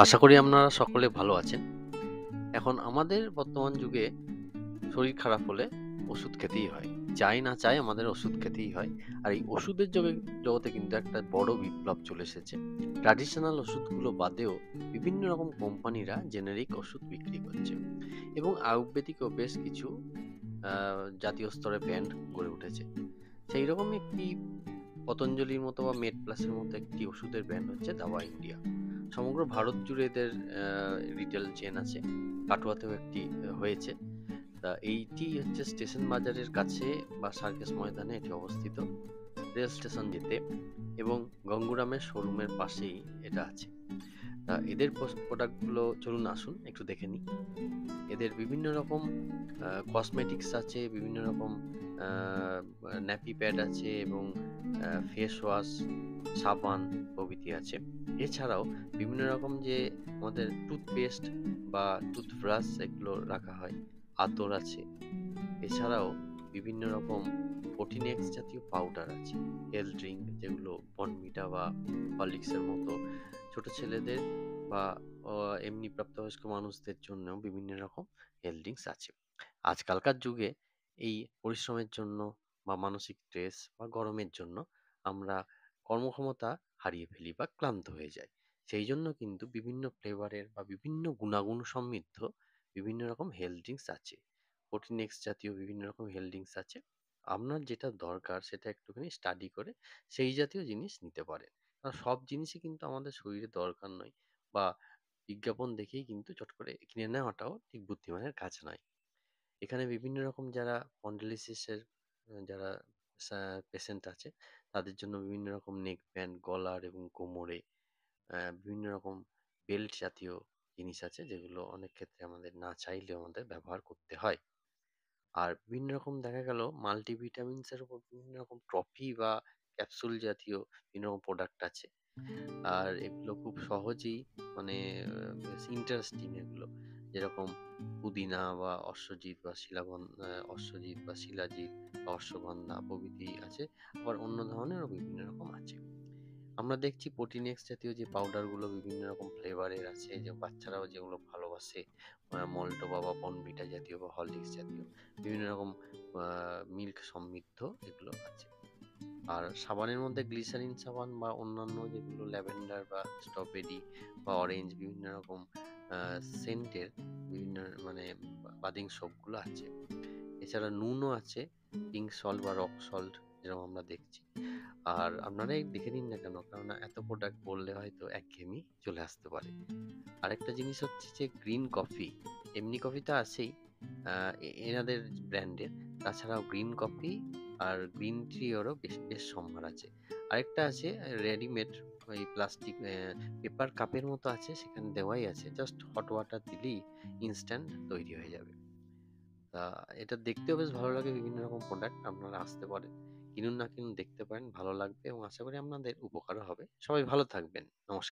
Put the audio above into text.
আশা করি আপনারা সকলে ভালো আছেন। এখন আমাদের বর্তমান যুগে শরীর খারাপ হলে ওষুধ খেতেই হয়। চাই না চাই আমাদের ওষুধ খেতেই হয়। আর এই ওষুধের জগতে কিন্তু একটা বড় বিপ্লব চলে এসেছে। ট্র্যাডিশনাল ওষুধগুলো বাদেও বিভিন্ন রকম কোম্পানিরা জেনেরিক ওষুধ বিক্রি করছে এবং আয়ুর্বেদিকও বেশ কিছু জাতীয় স্তরে ব্র্যান্ড গড়ে উঠেছে। সেই রকমই একটি পতঞ্জলির মতো বা মেড প্লাসের মতো একটি ওষুধের ব্র্যান্ড হচ্ছে দাওয়া ইন্ডিয়া। সমগ্র ভারত জুড়ে এদের রিটেল চেন আছে। কাটোয়াতেও একটি হয়েছে। তা এইটি হচ্ছে স্টেশন বাজারের কাছে বা সার্কাস ময়দানে এটি অবস্থিত, রেল স্টেশন যেতে, এবং গঙ্গুরামের শোরুমের পাশেই এটা আছে। তা এদের প্রোডাক্টগুলো চলুন আসুন একটু দেখে নিই। এদের বিভিন্ন রকম কসমেটিক্স আছে, বিভিন্ন রকম ন্যাপি প্যাড আছে এবং ফেস ওয়াশ, সাবান প্রভৃতি আছে। এছাড়াও বিভিন্ন রকম যে আমাদের টুথপেস্ট বা টুথব্রাশ এগুলো রাখা হয়, আতর আছে। এছাড়াও বিভিন্ন রকম প্রোটিনেক্স জাতীয় পাউডার আছে, হেলথ ড্রিঙ্ক যেগুলো বর্নভিটা বা হরলিক্সের মতো ছোট ছেলেদের বা এমনি প্রাপ্তবয়স্ক মানুষদের জন্য বিভিন্ন রকম হেলথ ড্রিঙ্কস আছে। আজকালকার যুগে এই পরিশ্রমের জন্য বা মানসিক স্ট্রেস বা গরমের জন্য আমরা কর্মক্ষমতা হারিয়ে ফেলি বা ক্লান্ত হয়ে যাই। সেই জন্য কিন্তু বিভিন্ন ফ্লেভারের বা বিভিন্ন গুণাগুণ সমৃদ্ধ বিভিন্ন রকম হেলথ ড্রিঙ্কস আছে, প্রোটিনেক্স জাতীয় বিভিন্ন রকম হেলথ ড্রিঙ্কস আছে। আপনার যেটা দরকার সেটা একটুখানি স্টাডি করে সেই জাতীয় জিনিস নিতে পারেন। কারণ সব জিনিসই কিন্তু আমাদের শরীরে দরকার নয়, বা বিজ্ঞাপন দেখেই কিন্তু চট করে কিনে নেওয়াটাও ঠিক বুদ্ধিমানের কাজ নয়। এখানে বিভিন্ন রকম যারা স্পন্ডিলোলিসিসের যারা পেশেন্ট আছে, তাদের জন্য বিভিন্ন রকম নেক ব্যান্ড, গলার এবং কোমরে বিভিন্ন রকম বেল্ট জাতীয় জিনিস আছে, যেগুলো অনেক ক্ষেত্রে আমাদের না চাইলেও আমাদের ব্যবহার করতে হয়। আর বিভিন্ন রকম দেখা গেল মাল্টিভিটামিনস এর উপর বিভিন্ন রকম ট্রফি বা ক্যাপসুল জাতীয় বিভিন্ন রকম প্রোডাক্ট আছে। আর এগুলো খুব সহজেই মানে ইন্টারেস্টিং এগুলো, যেরকম পুদিনা বা অশ্বজিৎ বা অশ্বজিৎ বা শিলাজিৎ বা অশ্বগন্ধা প্রভৃতি আছে। আবার অন্য ধরনেরও বিভিন্ন রকম আছে। আমরা দেখছি প্রোটিনেক্স জাতীয় যে পাউডারগুলো বিভিন্ন রকম ফ্লেভারের আছে, যে বাচ্চারাও যেগুলো ভালোবাসে, মল্টো বা বর্নভিটা জাতীয় বা হরলিক্স জাতীয় বিভিন্ন রকম মিল্ক সমৃদ্ধ এগুলো আছে। আর সাবানের মধ্যে গ্লিসারিন সাবান বা অন্যান্য যেগুলো ল্যাভেন্ডার বা স্ট্রবেরি বা অরেঞ্জ বিভিন্ন রকম সেন্টের বিভিন্ন মানে বাদিং সোপগুলো আছে। এছাড়া নুনও আছে, পিঙ্ক সল্ট বা রক সল্ট যেরকম আমরা দেখছি। আর আপনারাই দেখে নিন না কেন, কেননা এত প্রোডাক্ট বললে হয়তো একঘেয়েমি চলে আসতে পারে। আরেকটা জিনিস হচ্ছে যে গ্রিন কফি, এমনি কফি তো আছেই এনাদের ব্র্যান্ডের, তাছাড়াও গ্রিন কফি আর গ্রিন টি এরও বেশ বেশ সম্ভার আছে। আরেকটা আছে রেডিমেড, ওই প্লাস্টিক পেপার কাপের মতো আছে, সেখানে দেওয়াই আছে, জাস্ট হট ওয়াটার দিলেই ইনস্ট্যান্ট তৈরি হয়ে যাবে। তা এটা দেখতেও বেশ ভালো লাগে, বিভিন্ন রকম প্রোডাক্ট আপনারা আসতে পারেন, কিনুন না কিনুন দেখতে পারেন, ভালো লাগবে এবং আশা করি আপনাদের উপকারও হবে। সবাই ভালো থাকবেন। নমস্কার।